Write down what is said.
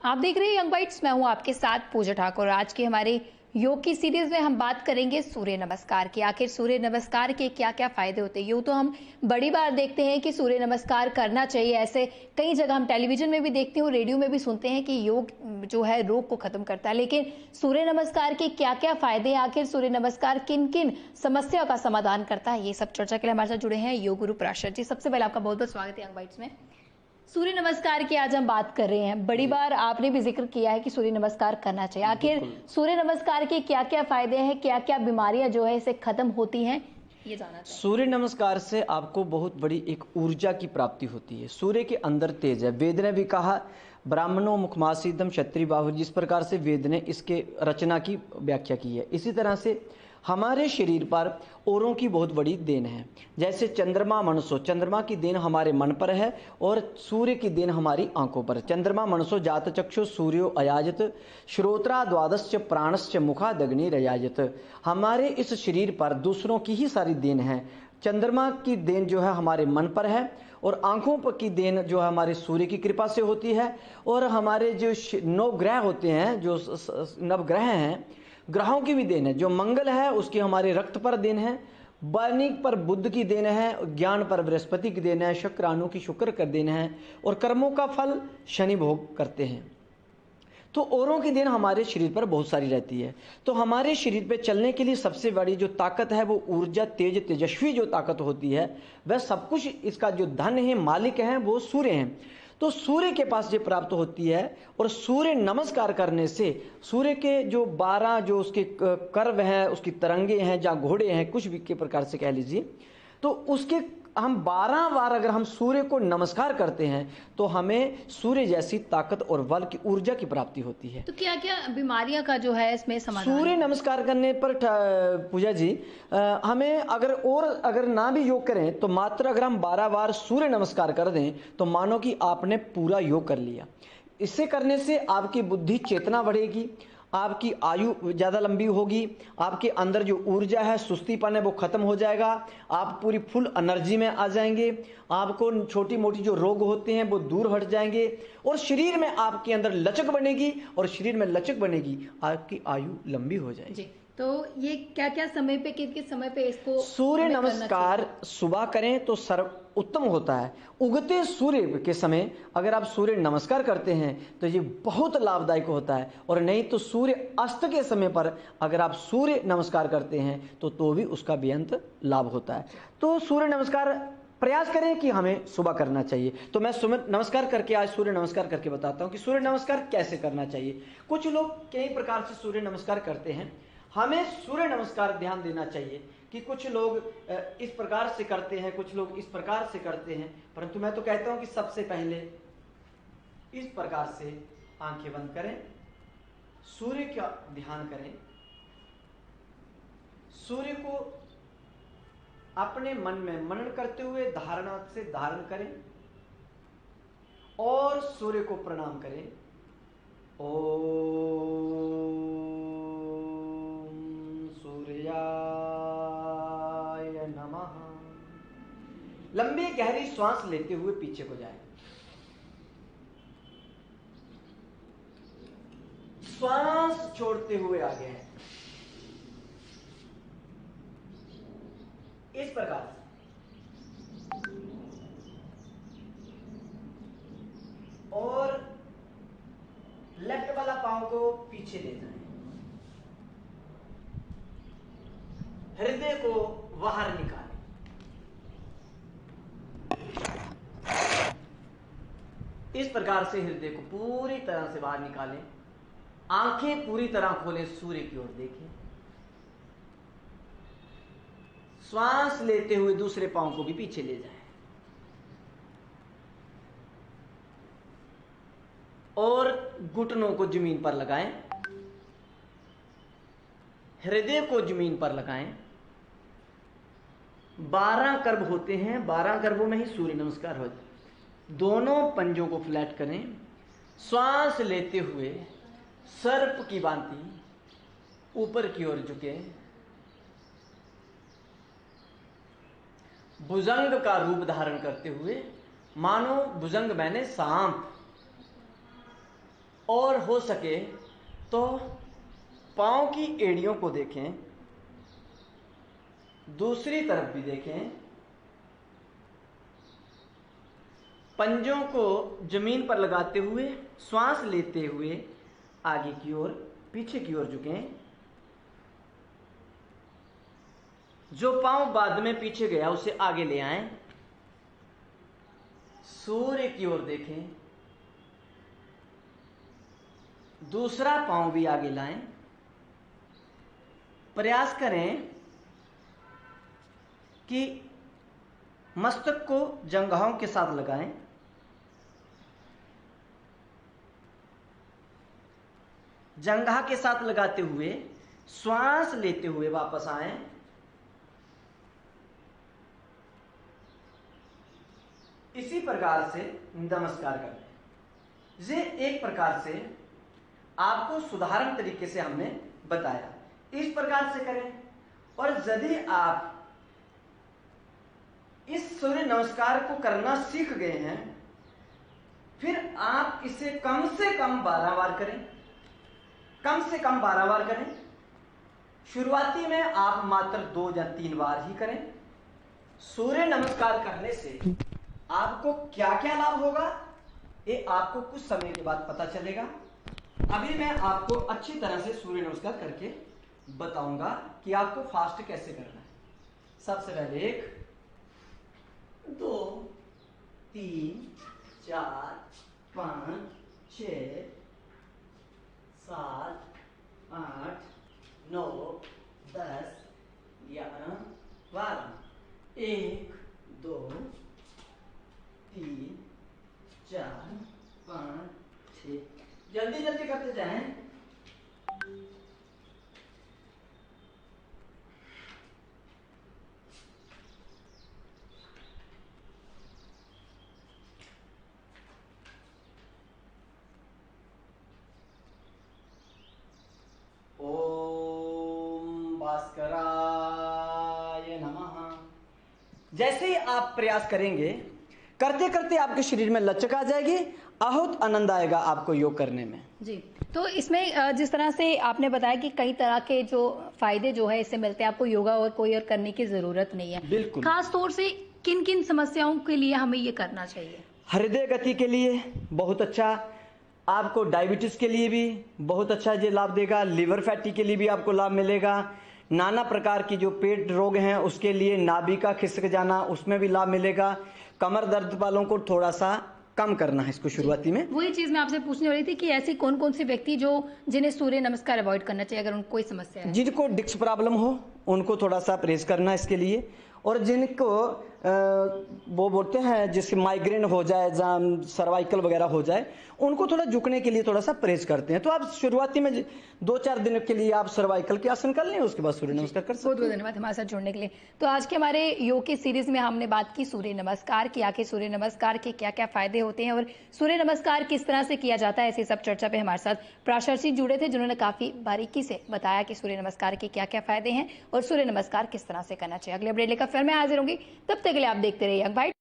आप देख रहे हैं यंग बाइट्स। मैं हूं आपके साथ पूजा ठाकुर। आज के हमारे योग की सीरीज में हम बात करेंगे सूर्य नमस्कार की। आखिर सूर्य नमस्कार के क्या क्या फायदे होते हैं। यूं तो हम बड़ी बार देखते हैं कि सूर्य नमस्कार करना चाहिए, ऐसे कई जगह हम टेलीविजन में भी देखते हैं, रेडियो में भी सुनते हैं कि योग जो है रोग को खत्म करता है। लेकिन सूर्य नमस्कार के क्या क्या फायदे हैं, आखिर सूर्य नमस्कार किन किन समस्याओं का समाधान करता है, ये सब चर्चा के लिए हमारे साथ जुड़े हैं योग गुरु पराशर जी। सबसे पहले आपका बहुत बहुत स्वागत है यंग बाइट्स में। सूर्य नमस्कार की आज हम बात कर रहे हैं। बड़ी बार आपने भी जिक्र किया है कि सूर्य नमस्कार करना चाहिए। आखिर सूर्य नमस्कार के क्या क्या फायदे हैं, क्या क्या बीमारियां जो है इससे खत्म होती हैं, ये जानना चाहिए। सूर्य नमस्कार से आपको बहुत बड़ी एक ऊर्जा की प्राप्ति होती है। सूर्य के अंदर तेज है। वेद ने भी कहा ब्राह्मणों मुखमासीदम क्षत्रिय बाहु, जिस प्रकार से वेद ने इसके रचना की व्याख्या की है, इसी तरह से हमारे शरीर पर औरों की बहुत बड़ी देन है। जैसे चंद्रमा मनुष्य, चंद्रमा की देन हमारे मन पर है और सूर्य की देन हमारी आंखों पर। चंद्रमा मनुष्य जात चक्षु सूर्यो अयाजत श्रोत्रा द्वादश्च प्राणश्च मुखादग्नि रयाजत। हमारे इस शरीर पर दूसरों की ही सारी देन है। चंद्रमा की देन जो है हमारे मन पर है और आंखों पर की देन जो है हमारे सूर्य की कृपा से होती है। और हमारे जो 9 ग्रह होते हैं, जो नवग्रह हैं, ग्रहों की भी देन है। जो मंगल है उसकी हमारे रक्त पर देन है, वाणी पर बुध की देन है, ज्ञान पर बृहस्पति की देन है, शुक्राणु की शुक्र कर देन है और कर्मों का फल शनि भोग करते हैं। तो औरों की देन हमारे शरीर पर बहुत सारी रहती है। तो हमारे शरीर पे चलने के लिए सबसे बड़ी जो ताकत है वो ऊर्जा, तेजस्वी जो ताकत होती है, वह सब कुछ इसका जो धन है, मालिक है, वो सूर्य हैं। तो सूर्य के पास ये प्राप्त होती है। और सूर्य नमस्कार करने से सूर्य के जो 12 जो उसके कर्व हैं, उसकी तरंगे हैं, जहाँ घोड़े हैं, कुछ भी के प्रकार से कह लीजिए, तो उसके हम 12 बार अगर हम सूर्य को नमस्कार करते हैं तो हमें सूर्य जैसी ताकत और बल की ऊर्जा की प्राप्ति होती है। तो क्या क्या बीमारियां का जो है इसमें समाधान सूर्य नमस्कार करने पर पूजा जी हमें अगर ना भी योग करें तो मात्र अगर हम 12 बार सूर्य नमस्कार कर दें तो मानो कि आपने पूरा योग कर लिया। इससे करने से आपकी बुद्धि चेतना बढ़ेगी, आपकी आयु ज़्यादा लंबी होगी, आपके अंदर जो ऊर्जा है, सुस्तीपन है, वो खत्म हो जाएगा, आप पूरी फुल एनर्जी में आ जाएंगे, आपको छोटी मोटी जो रोग होते हैं वो दूर हट जाएंगे और शरीर में आपके अंदर लचक बनेगी और शरीर में लचक बनेगी, आपकी आयु लंबी हो जाएगी जी। तो ये क्या क्या समय पे, किस किस समय पे इसको सूर्य नमस्कार सुबह करें तो सर्व उत्तम होता है। उगते सूर्य के समय अगर आप सूर्य नमस्कार करते हैं तो ये बहुत लाभदायक होता है। और नहीं तो सूर्य अस्त के समय पर अगर आप सूर्य नमस्कार करते हैं तो भी उसका बेअंत लाभ होता है। तो सूर्य नमस्कार प्रयास करें कि हमें सुबह करना चाहिए। तो मैं सूर्य नमस्कार करके आज सूर्य नमस्कार करके बताता हूं कि सूर्य नमस्कार कैसे करना चाहिए। कुछ लोग कई प्रकार से सूर्य नमस्कार करते हैं। हमें सूर्य नमस्कार ध्यान देना चाहिए कि कुछ लोग इस प्रकार से करते हैं, कुछ लोग इस प्रकार से करते हैं, परंतु मैं तो कहता हूं कि सबसे पहले इस प्रकार से आंखें बंद करें, सूर्य का ध्यान करें, सूर्य को अपने मन में मनन करते हुए धारणा से धारण करें और सूर्य को प्रणाम करें। सूर्याय नमः। लंबी गहरी श्वास लेते हुए पीछे को जाएं, श्वास छोड़ते हुए आगे हैं, इस प्रकार से। और लेफ्ट वाला पांव को पीछे ले जाएं, हृदय को बाहर निकालें, इस प्रकार से हृदय को पूरी तरह से बाहर निकालें। आंखें पूरी तरह खोलें, सूर्य की ओर देखें। श्वास लेते हुए दूसरे पांव को भी पीछे ले जाएं और घुटनों को जमीन पर लगाएं, हृदय को जमीन पर लगाएं। 12 कर्ब होते हैं, 12 कर्बों में ही सूर्य नमस्कार होता है। दोनों पंजों को फ्लैट करें, श्वास लेते हुए सर्प की भांति ऊपर की ओर झुके, भुजंग का रूप धारण करते हुए, मानो भुजंग मैंने सांप, और हो सके तो पाँव की एड़ियों को देखें, दूसरी तरफ भी देखें, पंजों को जमीन पर लगाते हुए श्वास लेते हुए आगे की ओर पीछे की ओर झुकें। जो पांव बाद में पीछे गया उसे आगे ले आएं, सूर्य की ओर देखें, दूसरा पांव भी आगे लाएं। प्रयास करें कि मस्तक को जंघाओं के साथ लगाएं। जंघा के साथ लगाते हुए श्वास लेते हुए वापस आएं। इसी प्रकार से नमस्कार करें। ये एक प्रकार से आपको सुधारण तरीके से हमने बताया, इस प्रकार से करें। और यदि आप इस सूर्य नमस्कार को करना सीख गए हैं, फिर आप इसे कम से कम 12 बार करें, कम से कम 12 बार करें। शुरुआती में आप मात्र 2 या 3 बार ही करें। सूर्य नमस्कार करने से आपको क्या क्या लाभ होगा, ये आपको कुछ समय के बाद पता चलेगा। अभी मैं आपको अच्छी तरह से सूर्य नमस्कार करके बताऊंगा कि आपको फास्ट कैसे करना है। सबसे पहले 1 2 3 4 5 6 7 8 9 10 11 12 1 2 3 4 5 6। जल्दी जल्दी करते जाएं। ओम भास्कराय नमः। जैसे ही आप प्रयास करेंगे, करते करते आपके शरीर में लचक आ जाएगी, बहुत आनंद आएगा आपको योग करने में। जी, तो इसमें जिस तरह से आपने बताया कि कई तरह के जो फायदे जो है इससे मिलते हैं, आपको योगा और कोई और करने की जरूरत नहीं है। बिल्कुल। खास तौर से किन किन समस्याओं के लिए हमें ये करना चाहिए? हृदय गति के लिए बहुत अच्छा, आपको डायबिटीज के लिए भी बहुत अच्छा ये लाभ देगा, लिवर फैटी के लिए भी आपको लाभ मिलेगा, नाना प्रकार की जो पेट रोग हैं उसके लिए, नाभि का खिसक जाना उसमें भी लाभ मिलेगा। कमर दर्द वालों को थोड़ा सा कम करना है इसको शुरुआती में। वही चीज मैं आपसे पूछने वाली थी कि ऐसी कौन कौन सी व्यक्ति जो जिन्हें सूर्य नमस्कार अवॉइड करना चाहिए अगर उनको कोई समस्या है? जिनको डिस्क प्रॉब्लम हो उनको थोड़ा सा परहेज करना इसके लिए, और जिनको वो बोलते हैं जिसके माइग्रेन हो जाए, जहाँ सर्वाइकल वगैरह हो जाए, उनको थोड़ा झुकने के लिए थोड़ा सा परहेज करते हैं। तो आप शुरुआती में 2-4 दिन के लिए आप सर्वाइकल के आसन कर लें, उसके बाद सूर्य नमस्कार कर सकते हैं। बहुत बहुत धन्यवाद हमारे साथ जुड़ने के लिए। तो आज के हमारे योग की सीरीज में हमने बात की सूर्य नमस्कार की, आखिर सूर्य नमस्कार के क्या क्या फायदे होते हैं और सूर्य नमस्कार किस तरह से किया जाता है। ऐसी सब चर्चा पे हमारे साथ प्राशर जी जुड़े थे, जिन्होंने काफी बारीकी से बताया कि सूर्य नमस्कार के क्या क्या फायदे हैं और सूर्य नमस्कार किस तरह से करना चाहिए। अगले अपडेट लेकर फिर मैं हाजिर होंगी, तब तक के लिए आप देखते रहिए यंग वाइट।